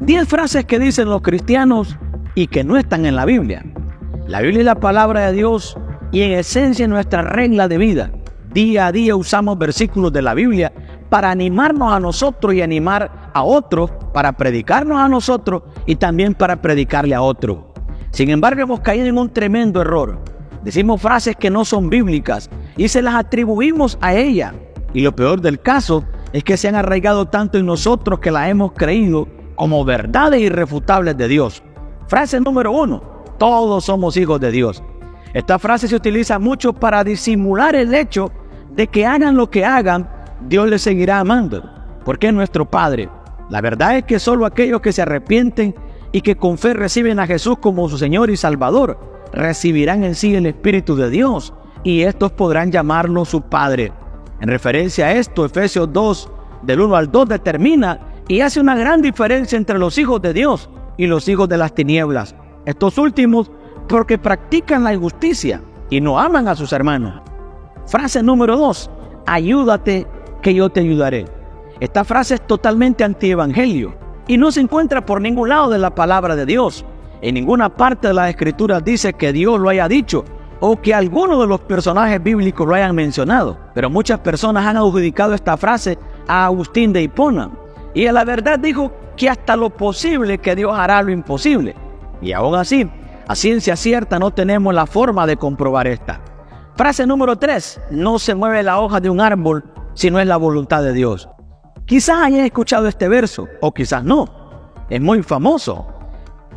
10 frases que dicen los cristianos y que no están en la Biblia. La Biblia es la palabra de Dios y en esencia es nuestra regla de vida. Día a día usamos versículos de la Biblia para animarnos a nosotros y animar a otros, para predicarnos a nosotros y también para predicarle a otros. Sin embargo, hemos caído en un tremendo error. Decimos frases que no son bíblicas y se las atribuimos a ella. Y lo peor del caso es que se han arraigado tanto en nosotros que las hemos creído como verdades irrefutables de Dios. Frase número 1. Todos somos hijos de Dios. Esta frase se utiliza mucho para disimular el hecho de que hagan lo que hagan, Dios les seguirá amando, porque es nuestro Padre. La verdad es que solo aquellos que se arrepienten y que con fe reciben a Jesús como su Señor y Salvador, recibirán en sí el Espíritu de Dios, y estos podrán llamarlo su Padre. En referencia a esto, Efesios 2, del 1 al 2, determina y hace una gran diferencia entre los hijos de Dios y los hijos de las tinieblas. Estos últimos, porque practican la injusticia y no aman a sus hermanos. Frase número 2. Ayúdate, que yo te ayudaré. Esta frase es totalmente antievangelio y no se encuentra por ningún lado de la palabra de Dios. En ninguna parte de las Escrituras dice que Dios lo haya dicho o que alguno de los personajes bíblicos lo hayan mencionado. Pero muchas personas han adjudicado esta frase a Agustín de Hipona. Y a la verdad dijo que hasta lo posible que Dios hará lo imposible. Y aún así, a ciencia cierta no tenemos la forma de comprobar esta. Frase número 3. No se mueve la hoja de un árbol si no es la voluntad de Dios. Quizás hayas escuchado este verso, o quizás no. Es muy famoso,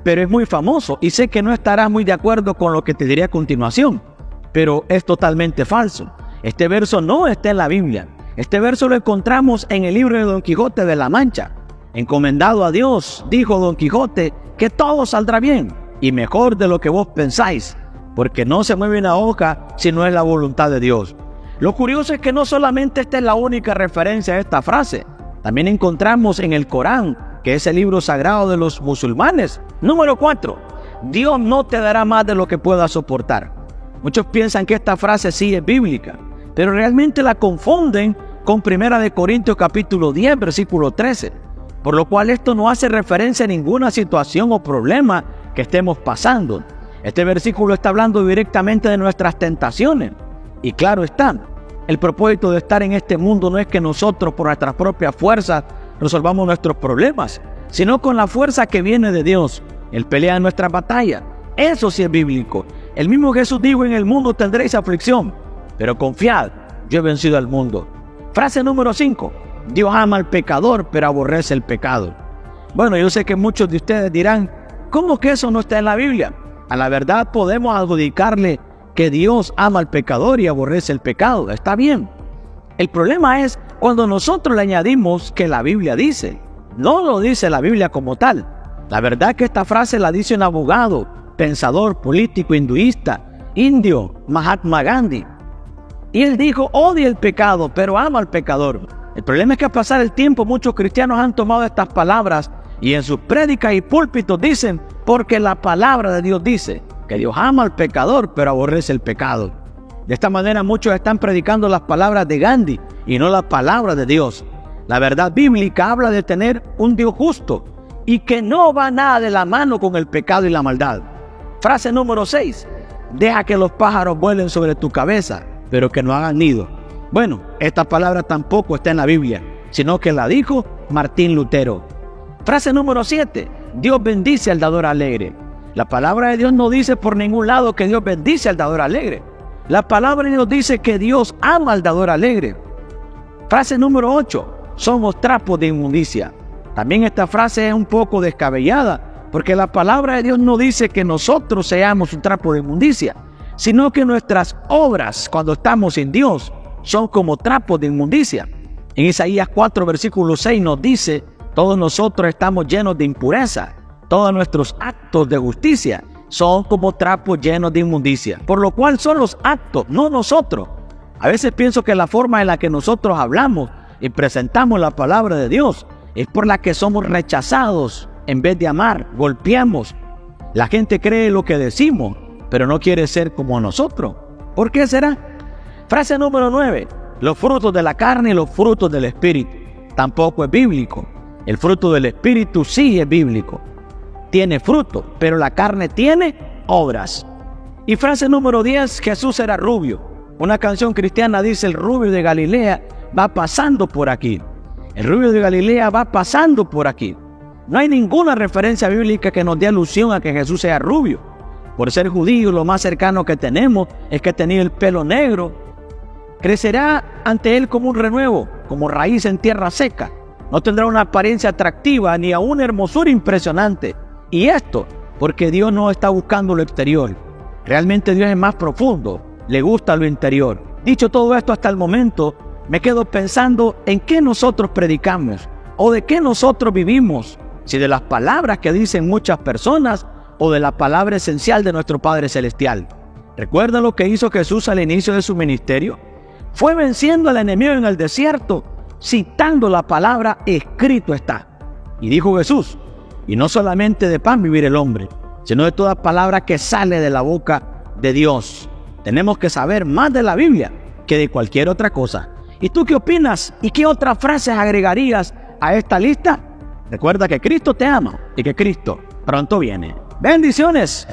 pero es muy famoso y sé que no estarás muy de acuerdo con lo que te diré a continuación, pero es totalmente falso. Este verso no está en la Biblia. Este verso lo encontramos en el libro de Don Quijote de la Mancha. Encomendado a Dios, dijo Don Quijote, que todo saldrá bien y mejor de lo que vos pensáis, porque no se mueve una hoja si no es la voluntad de Dios. Lo curioso es que no solamente esta es la única referencia a esta frase. También encontramos en el Corán, que es el libro sagrado de los musulmanes. Número 4. Dios no te dará más de lo que puedas soportar. Muchos piensan que esta frase sí es bíblica, pero realmente la confunden con 1 Corintios capítulo 10, versículo 13. Por lo cual esto no hace referencia a ninguna situación o problema que estemos pasando. Este versículo está hablando directamente de nuestras tentaciones. Y claro está, el propósito de estar en este mundo no es que nosotros por nuestras propias fuerzas resolvamos nuestros problemas, sino con la fuerza que viene de Dios. Él pelea nuestras batallas. Eso sí es bíblico. El mismo Jesús dijo: en el mundo tendréis aflicción, pero confiad, yo he vencido al mundo. Frase número 5. Dios ama al pecador, pero aborrece el pecado. Bueno, yo sé que muchos de ustedes dirán: ¿cómo que eso no está en la Biblia? A la verdad podemos adjudicarle que Dios ama al pecador y aborrece el pecado. Está bien. El problema es cuando nosotros le añadimos que la Biblia dice. No lo dice la Biblia como tal. La verdad que esta frase la dice un abogado, pensador, político, hinduista, indio, Mahatma Gandhi. Y él dijo: odia el pecado, pero ama al pecador. El problema es que al pasar el tiempo muchos cristianos han tomado estas palabras y en sus prédicas y púlpitos dicen: porque la palabra de Dios dice que Dios ama al pecador, pero aborrece el pecado. De esta manera muchos están predicando las palabras de Gandhi y no las palabras de Dios. La verdad bíblica habla de tener un Dios justo y que no va nada de la mano con el pecado y la maldad. Frase número 6. Deja que los pájaros vuelen sobre tu cabeza, pero que no hagan nido. Bueno, esta palabra tampoco está en la Biblia, sino que la dijo Martín Lutero. Frase número 7. Dios bendice al dador alegre. La palabra de Dios no dice por ningún lado que Dios bendice al dador alegre. La palabra de Dios dice que Dios ama al dador alegre. Frase número 8. Somos trapos de inmundicia. También esta frase es un poco descabellada, porque la palabra de Dios no dice que nosotros seamos un trapo de inmundicia, sino que nuestras obras, cuando estamos sin Dios, son como trapos de inmundicia. En Isaías 4, versículo 6 nos dice: todos nosotros estamos llenos de impureza. Todos nuestros actos de justicia son como trapos llenos de inmundicia. Por lo cual son los actos, no nosotros. A veces pienso que la forma en la que nosotros hablamos y presentamos la palabra de Dios es por la que somos rechazados. En vez de amar, golpeamos. La gente cree lo que decimos, pero no quiere ser como nosotros. ¿Por qué será? Frase número 9. Los frutos de la carne y los frutos del espíritu. Tampoco es bíblico. El fruto del Espíritu sí es bíblico. Tiene fruto, pero la carne tiene obras. Y frase número 10, Jesús era rubio. Una canción cristiana dice: el rubio de Galilea va pasando por aquí. El rubio de Galilea va pasando por aquí. No hay ninguna referencia bíblica que nos dé alusión a que Jesús sea rubio. Por ser judío, lo más cercano que tenemos es que tenía el pelo negro. Crecerá ante él como un renuevo, como raíz en tierra seca. No tendrá una apariencia atractiva ni a una hermosura impresionante. Y esto porque Dios no está buscando lo exterior. Realmente Dios es más profundo, le gusta lo interior. Dicho todo esto hasta el momento, me quedo pensando en qué nosotros predicamos o de qué nosotros vivimos. Si de las palabras que dicen muchas personas o de la palabra esencial de nuestro Padre Celestial. ¿Recuerdan lo que hizo Jesús al inicio de su ministerio? Fue venciendo al enemigo en el desierto, citando la palabra escrito está. Y dijo Jesús: y no solamente de pan vivir el hombre, sino de toda palabra que sale de la boca de Dios. Tenemos que saber más de la Biblia que de cualquier otra cosa. ¿Y tú qué opinas? ¿Y qué otras frases agregarías a esta lista? Recuerda que Cristo te ama y que Cristo pronto viene. ¡Bendiciones!